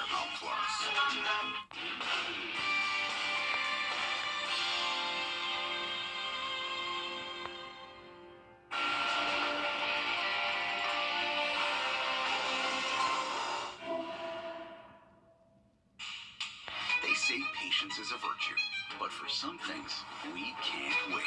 Paramount Plus. They say patience is a virtue, but for some things, we can't wait.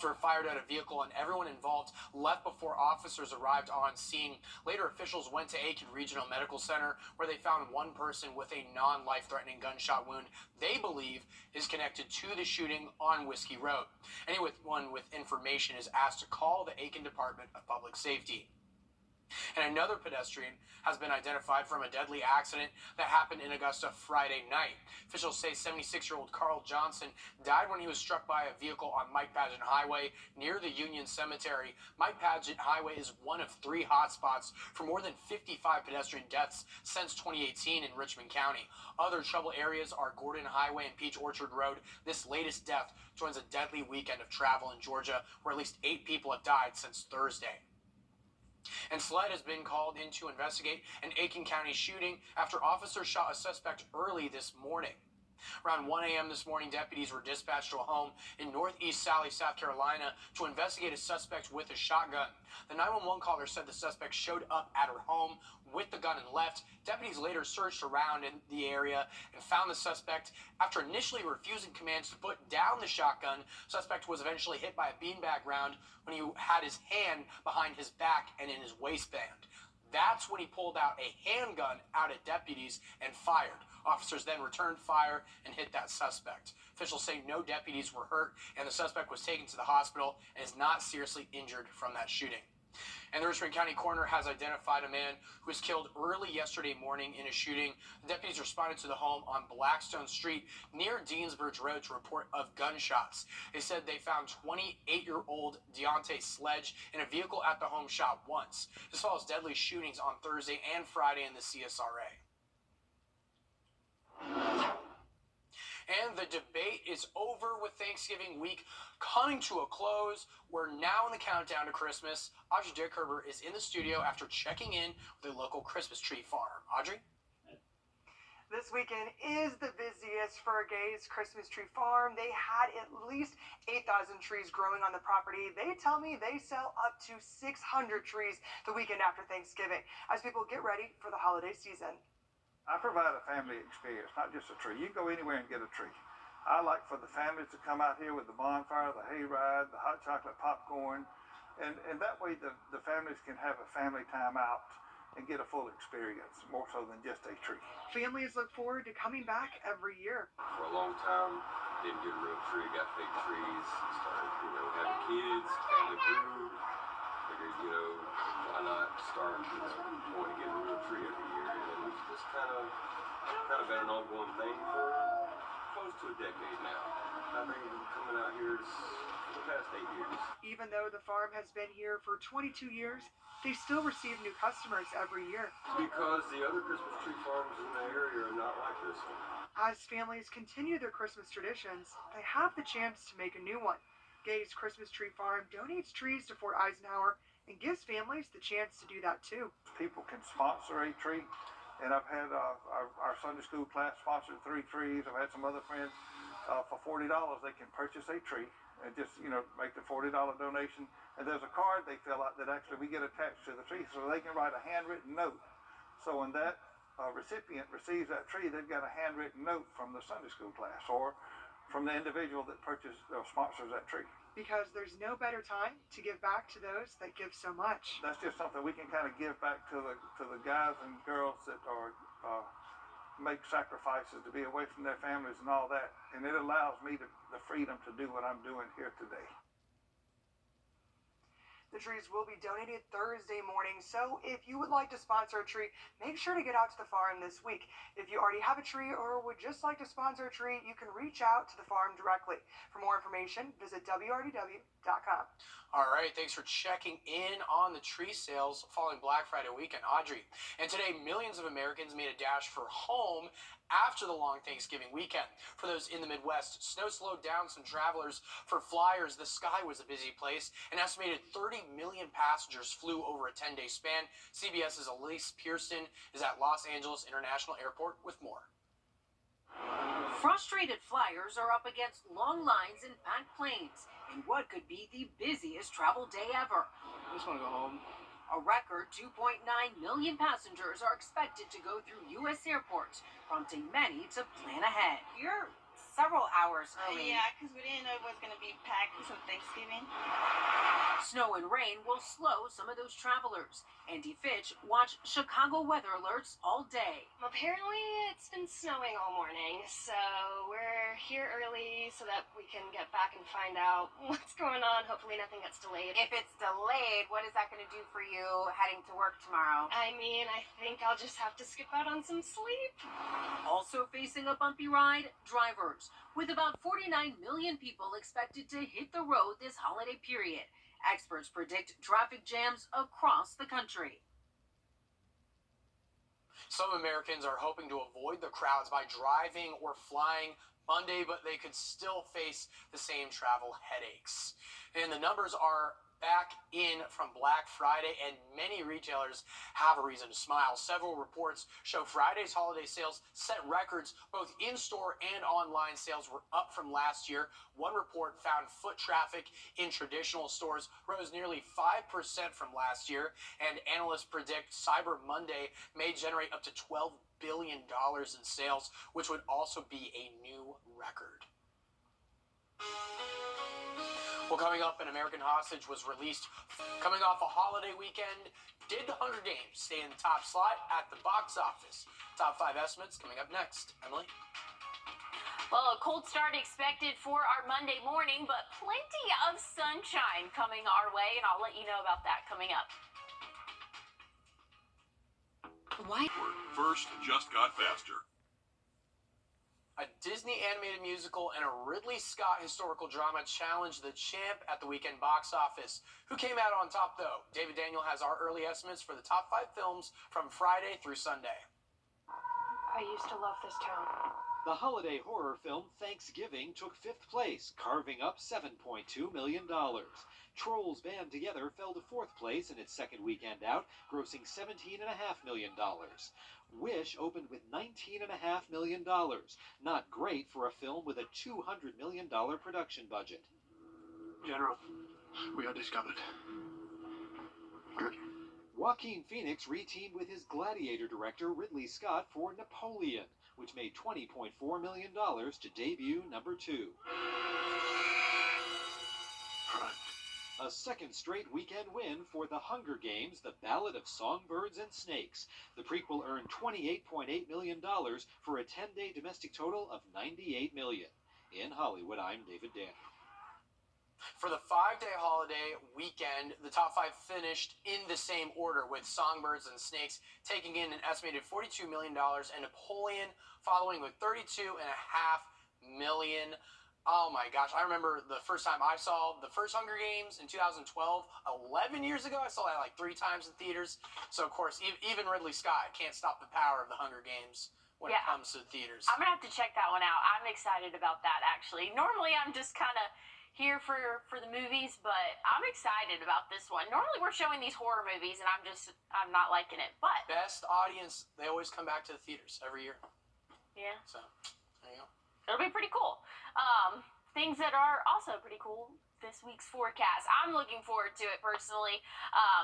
Were fired at a vehicle and everyone involved left before officers arrived on scene. Later, officials went to Aiken Regional Medical Center where they found one person with a non-life-threatening gunshot wound they believe is connected to the shooting on Whiskey Road. Anyone with information is asked to call the Aiken Department of Public Safety. And another pedestrian has been identified from a deadly accident that happened in Augusta Friday night. Officials say 76-year-old Carl Johnson died when he was struck by a vehicle on Mike Pageant Highway near the Union Cemetery. Mike Pageant Highway is one of 3 hotspots for more than 55 pedestrian deaths since 2018 in Richmond County. Other trouble areas are Gordon Highway and Peach Orchard Road. This latest death joins a deadly weekend of travel in Georgia where at least 8 people have died since Thursday. And SLED has been called in to investigate an Aiken County shooting after officers shot a suspect early this morning. Around 1 a.m. this morning, deputies were dispatched to a home in northeast Sally, South Carolina to investigate a suspect with a shotgun. The 911 caller said the suspect showed up at her home with the gun and left. Deputies later searched around in the area and found the suspect. After initially refusing commands to put down the shotgun, suspect was eventually hit by a beanbag round when he had his hand behind his back and in his waistband. That's when he pulled out a handgun out at deputies and fired. Officers then returned fire and hit that suspect. Officials say no deputies were hurt and the suspect was taken to the hospital and is not seriously injured from that shooting. And the Richmond County coroner has identified a man who was killed early yesterday morning in a shooting. The deputies responded to the home on Blackstone Street near Deansbridge Road to report of gunshots. They said they found 28-year-old Deontay Sledge in a vehicle at the home shot once. This follows deadly shootings on Thursday and Friday in the CSRA. And the debate is over with Thanksgiving week coming to a close. We're now in the countdown to Christmas. Audrey Dickerber is in the studio after checking in with a local Christmas tree farm. Audrey? This weekend is the busiest for Gay's Christmas Tree Farm. They had at least 8,000 trees growing on the property. They tell me they sell up to 600 trees the weekend after Thanksgiving as people get ready for the holiday season. I provide a family experience, not just a tree. You can go anywhere and get a tree. I like for the families to come out here with the bonfire, the hayride, the hot chocolate popcorn, and that way the families can have a family time out and get a full experience, more so than just a tree. Families look forward to coming back every year. For a long time, didn't get a real tree, got fake trees, started, having kids, family grew. Figured, why not start, going to get a real tree every year, and it's just kind of been an ongoing thing for close to a decade now. I've been coming out here for the past 8 years. Even though the farm has been here for 22 years, they still receive new customers every year. Because the other Christmas tree farms in the area are not like this one. As families continue their Christmas traditions, they have the chance to make a new one. Gay's Christmas Tree Farm donates trees to Fort Eisenhower and gives families the chance to do that too. People can sponsor a tree, and I've had our Sunday school class sponsored 3 trees. I've had some other friends. For $40, they can purchase a tree and just, make the $40 donation. And there's a card they fill out that actually we get attached to the tree so they can write a handwritten note. So when that recipient receives that tree, they've got a handwritten note from the Sunday school class or from the individual that purchased or sponsors that tree. Because there's no better time to give back to those that give so much. That's just something we can kind of give back to the guys and girls that are make sacrifices to be away from their families and all that, and it allows me the freedom to do what I'm doing here today. The trees will be donated Thursday morning, so if you would like to sponsor a tree, make sure to get out to the farm this week. If you already have a tree or would just like to sponsor a tree, you can reach out to the farm directly. For more information, visit wrdw.com. All right, thanks for checking in on the tree sales following Black Friday weekend, Audrey. And today, millions of Americans made a dash for home after the long Thanksgiving weekend. For those in the Midwest, snow slowed down some travelers. For flyers, the sky was a busy place. An estimated 30 million passengers flew over a 10-day span. CBS's Elise Pearson is at Los Angeles International Airport with more. Frustrated flyers are up against long lines and packed planes in what could be the busiest travel day ever. I just want to go home. A record 2.9 million passengers are expected to go through U.S. airports, prompting many to plan ahead. You're several hours early. Yeah, because we didn't know it was going to be packed because of Thanksgiving. Snow and rain will slow some of those travelers. Andy Fitch watched Chicago weather alerts all day. Apparently, it's been snowing all morning, so we're here early so that we can get back and find out what's going on. Hopefully, nothing gets delayed. If it's delayed, what is that going to do for you heading to work tomorrow? I mean, I think I'll just have to skip out on some sleep. Also facing a bumpy ride, drivers. With about 49 million people expected to hit the road this holiday period, experts predict traffic jams across the country. Some Americans are hoping to avoid the crowds by driving or flying Monday, but they could still face the same travel headaches. And the numbers are back in from Black Friday, and many retailers have a reason to smile. Several reports show Friday's holiday sales set records. Both in-store and online sales were up from last year. One report found foot traffic in traditional stores rose nearly 5% from last year, and analysts predict Cyber Monday may generate up to $12 billion in sales, which would also be a new record. Well, coming up, an American hostage was released. Coming off a holiday weekend, did the Hunger Games stay in the top slot at the box office? Top 5 estimates coming up next. Emily? Well, a cold start expected for our Monday morning, but plenty of sunshine coming our way, and I'll let you know about that coming up. Why? First just got faster. A Disney animated musical and a Ridley Scott historical drama challenged the champ at the weekend box office. Who came out on top, though? David Daniel has our early estimates for the top 5 films from Friday through Sunday. I used to love this town. The holiday horror film Thanksgiving took 5th place, carving up $7.2 million. Trolls Band Together fell to 4th place in its second weekend out, grossing $17.5 million. Wish opened with $19.5 million. Not great for a film with a $200 million production budget. General, we are discovered. Good. Joaquin Phoenix reteamed with his Gladiator director Ridley Scott for Napoleon, which made $20.4 million to debut number 2. Right. A second straight weekend win for The Hunger Games, The Ballad of Songbirds and Snakes. The prequel earned $28.8 million for a 10-day domestic total of $98 million. In Hollywood, I'm David Daniel. For the 5-day holiday weekend, the top 5 finished in the same order, with Songbirds and Snakes taking in an estimated $42 million and Napoleon following with $32.5 million. Oh my gosh, I remember the first time I saw the first Hunger Games in 2012, 11 years ago. I saw that like 3 times in theaters. So, of course, even Ridley Scott can't stop the power of the Hunger Games when it comes to the theaters. I'm going to have to check that one out. I'm excited about that, actually. Normally, I'm just kind of here for the movies, but I'm excited about this one. Normally, we're showing these horror movies, and I'm not liking it. But best audience, they always come back to the theaters every year. Yeah. So, there you go. It'll be pretty cool. Things that are also pretty cool, this week's forecast. I'm looking forward to it personally.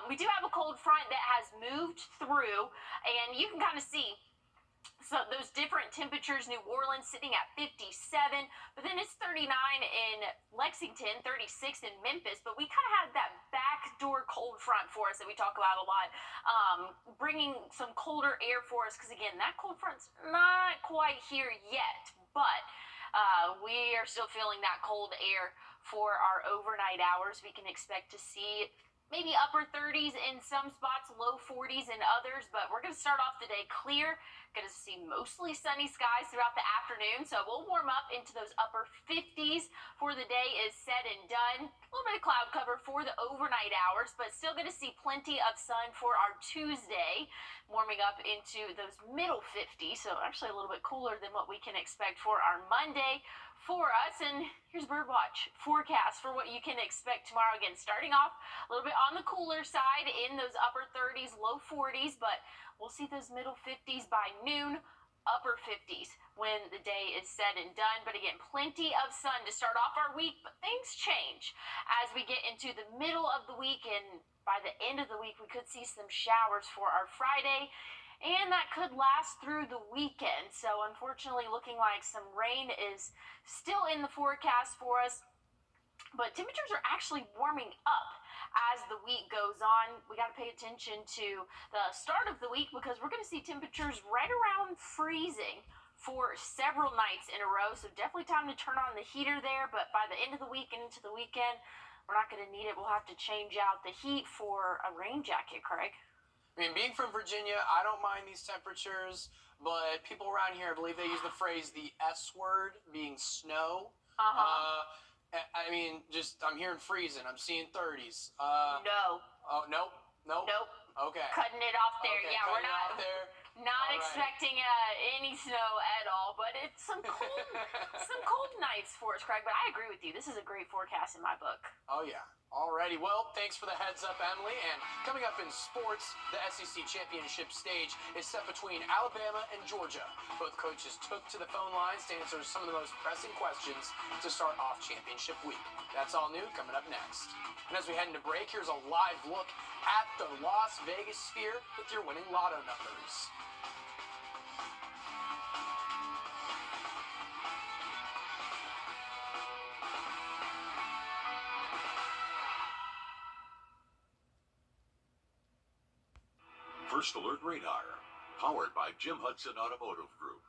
We do have a cold front that has moved through, and you can kind of see so those different temperatures. New Orleans sitting at 57, but then it's 39 in Lexington, 36 in Memphis. But we kind of had that backdoor cold front for us that we talk about a lot, bringing some colder air for us, because again, that cold front's not quite here yet, but we are still feeling that cold air for our overnight hours. We can expect to see maybe upper 30s in some spots, low 40s in others, but we're going to start off the day clear. Going to see mostly sunny skies throughout the afternoon, so we'll warm up into those upper 50s before the day is said and done. A little bit of cloud cover for the overnight hours, but still going to see plenty of sun for our Tuesday, warming up into those middle 50s, so actually a little bit cooler than what we can expect for our Monday for us. And here's Birdwatch forecast for what you can expect tomorrow. Again, starting off a little bit on the cooler side in those upper 30s, low 40s, but we'll see those middle 50s by noon, upper 50s when the day is said and done. But again, plenty of sun to start off our week, but things change as we get into the middle of the week, and by the end of the week, we could see some showers for our Friday, and that could last through the weekend. So unfortunately, looking like some rain is still in the forecast for us, but temperatures are actually warming up as the week goes on. We got to pay attention to the start of the week because we're going to see temperatures right around freezing for several nights in a row. So definitely time to turn on the heater there, but by the end of the week and into the weekend, we're not going to need it. We'll have to change out the heat for a rain jacket, Craig. I mean, being from Virginia, I don't mind these temperatures, but people around here, I believe they use the phrase the S word, being snow. I mean, I'm hearing freezing. I'm seeing 30s. No. Oh, nope. Nope. Nope. Okay. Cutting it off there. Okay, Yeah, we're cutting it not off there. not All right. expecting any snow at all, but it's some cold nights for us, Craig. But I agree with you. This is a great forecast in my book. Oh, yeah. Alrighty. Well, thanks for the heads up, Emily. And coming up in sports, the SEC championship stage is set between Alabama and Georgia. Both coaches took to the phone lines to answer some of the most pressing questions to start off championship week. That's all new coming up next. And as we head into break, here's a live look at the Las Vegas Sphere with your winning lotto numbers. First Alert Radar, powered by Jim Hudson Automotive Group.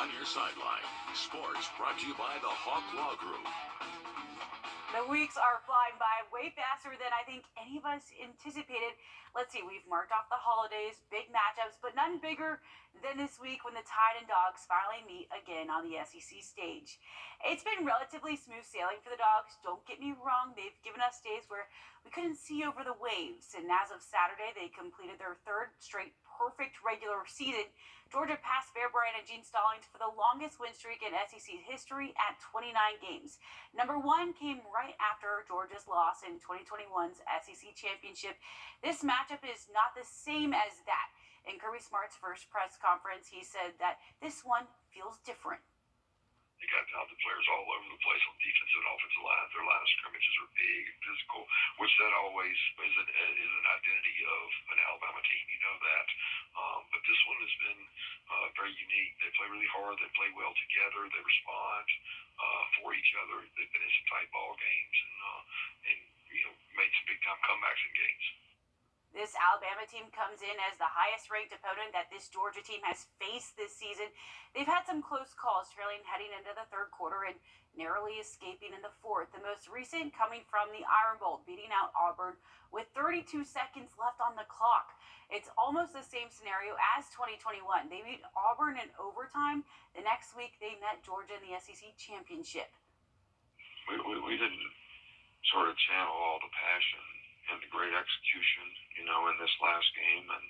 On your sideline, sports brought to you by the Hawk Law Group. The weeks are flying by way faster than I think any of us anticipated. Let's see, we've marked off the holidays, big matchups, but none bigger than this week when the Tide and Dogs finally meet again on the SEC stage. It's been relatively smooth sailing for the Dogs. Don't get me wrong, they've given us days where we couldn't see over the waves, and as of Saturday, they completed their third straight perfect regular season. Georgia passed Bear Bryant and Gene Stallings for the longest win streak in SEC history at 29 games. Number one came right after Georgia's loss in 2021's SEC championship. This matchup is not the same as that. In Kirby Smart's first press conference, he said that this one feels different. They got talented players all over the place on defensive and offensive line. Their line of scrimmages are big and physical, which that always is an identity of an Alabama team. You know that. But this one has been very unique. They play really hard. They play well together. They respond for each other. They've been in some tight ball games and made some big time comebacks in games. This Alabama team comes in as the highest ranked opponent that this Georgia team has faced this season. They've had some close calls trailing heading into the third quarter and narrowly escaping in the fourth. The most recent coming from the Iron Bowl, beating out Auburn with 32 seconds left on the clock. It's almost the same scenario as 2021. They beat Auburn in overtime. The next week, they met Georgia in the SEC championship. We didn't sort of channel all the passion and the great execution, in this last game, and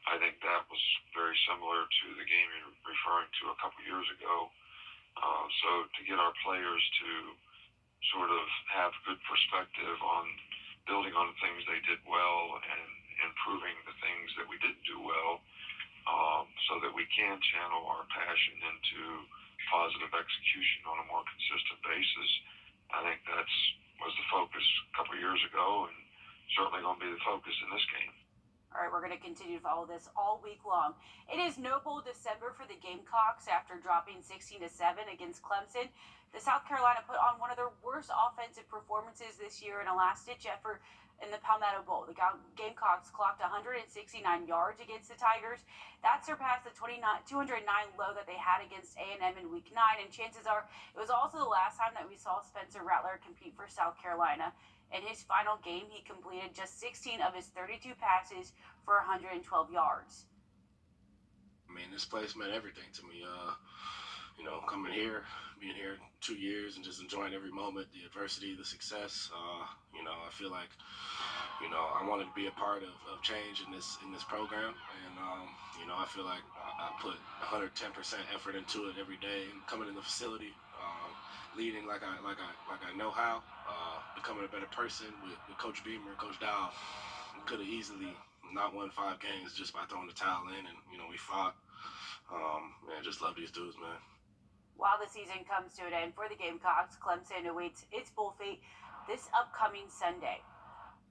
I think that was very similar to the game you're referring to a couple years ago. So to get our players to sort of have good perspective on building on the things they did well and improving the things that we didn't do well, so that we can channel our passion into positive execution on a more consistent basis. I think was the focus a couple years ago, and certainly going to be the focus in this game. All right, we're going to continue to follow this all week long. It is no bowl December for the Gamecocks after dropping 16-7 against Clemson. The South Carolina put on one of their worst offensive performances this year in a last-ditch effort in the Palmetto Bowl. The Gamecocks clocked 169 yards against the Tigers. That surpassed the 209 low that they had against A&M in Week 9, and chances are it was also the last time that we saw Spencer Rattler compete for South Carolina. In his final game, he completed just 16 of his 32 passes for 112 yards. I mean, this place meant everything to me. Coming here, being here 2 years and just enjoying every moment, the adversity, the success. I feel like, I wanted to be a part of change in this program. And, I feel like I put 110% effort into it every day and coming in the facility, leading like I know how, becoming a better person with Coach Beamer, Coach Dow. Could have easily not won 5 games just by throwing the towel in, and we fought. Just love these dudes, man. While the season comes to an end for the Gamecocks, Clemson awaits its bowl fate this upcoming Sunday.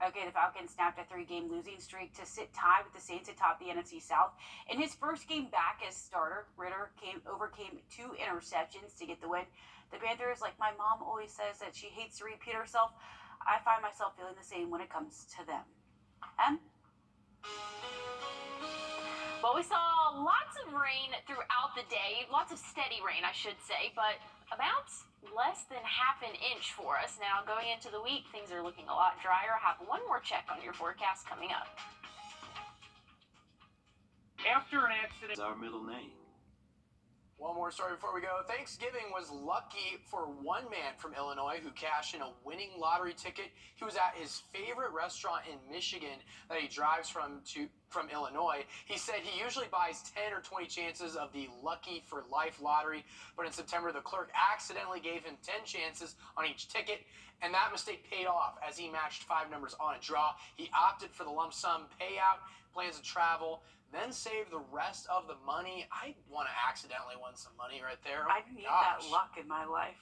Okay, the Falcons snapped a 3-game losing streak to sit tied with the Saints atop the NFC South. In his first game back as starter, Wrdw overcame 2 interceptions to get the win. The Panthers, like my mom always says that she hates to repeat herself, I find myself feeling the same when it comes to them. Well, we saw lots of rain throughout the day, lots of steady rain, I should say, but about less than half an inch for us. Now, going into the week, things are looking a lot drier. I have one more check on your forecast coming up. After an accident is our middle name. One more story before we go. Thanksgiving was lucky for one man from Illinois who cashed in a winning lottery ticket. He was at his favorite restaurant in Michigan that he drives from Illinois. He said he usually buys 10 or 20 chances of the Lucky for Life lottery, but in September the clerk accidentally gave him 10 chances on each ticket, and that mistake paid off as he matched 5 numbers on a draw. He opted for the lump sum payout, plans to travel, then save the rest of the money. I want to accidentally win some money right there. I need that luck in my life.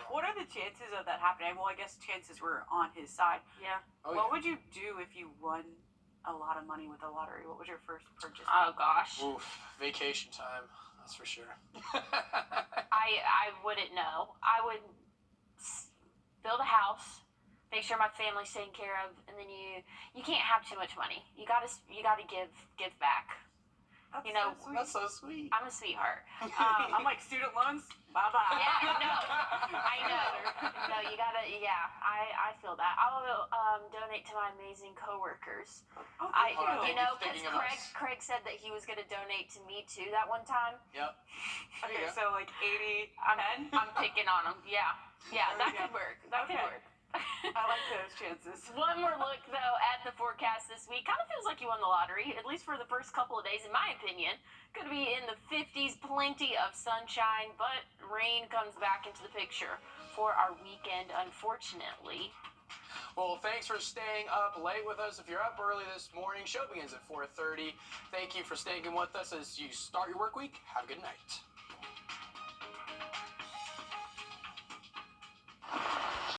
What are the chances of that happening? Well, I guess chances were on his side. Yeah. What would you do if you won a lot of money with a lottery? What was your first purchase? Oh, gosh. Oof, vacation time. That's for sure. I wouldn't know. I would build a house, make sure my family's taken care of, and then you can't have too much money. You gotta give back. That's so sweet. That's so sweet. I'm a sweetheart. I'm like, student loans? Bye-bye. Yeah, no, I know. No, you gotta, I feel that. I'll donate to my amazing coworkers. Because Craig said that he was gonna donate to me too that one time. Yep. Okay, so like 80, 10? I'm picking on him. Yeah, that could work. That could work. I like those chances. One more look, though, at the forecast this week. Kind of feels like you won the lottery, at least for the first couple of days, in my opinion. Could be in the 50s, plenty of sunshine, but rain comes back into the picture for our weekend, unfortunately. Well, thanks for staying up late with us. If you're up early this morning, show begins at 4:30. Thank you for staying with us as you start your work week. Have a good night.